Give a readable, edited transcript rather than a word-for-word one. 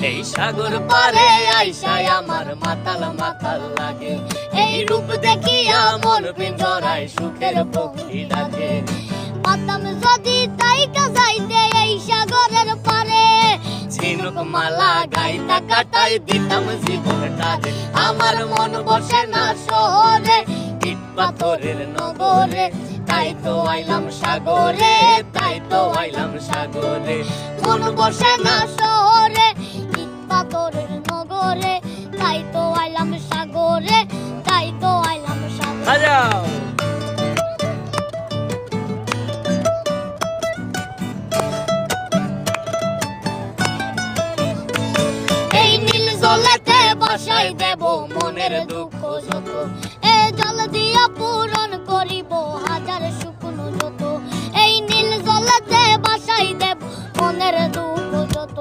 এই সাগর পারে আইসায় আমার মাতাল মাতাল লাগে, এই রূপ দেখিয়া মন পিঞ্জরায় সুখের পক্ষী ডাকে। পাতাম যদি তাইকা যাইতে এই সাগরের পারে, ঝিনুক মালা গাইতা কাটাই দিতাম জীবনটারে। আমার মন বসে না শহরে, ইট পাথরের নগরে, তাই তো আইলাম সাগরে, তাই তো আইলাম সাগরে। মন বসে না শহরে, ইট পাথরের নগরে, তাই তো আইলাম সাগরে, তাই তো আইলাম সাগরে। বাজাও। এই নীল জলেতে বাসাই দেব মনের দুঃখ যত, এ জল দিয়া পূরণ করিব হাজার শুকনো যত। এই নীল জলেতে বাসাই দেব মনের দুঃখ যত,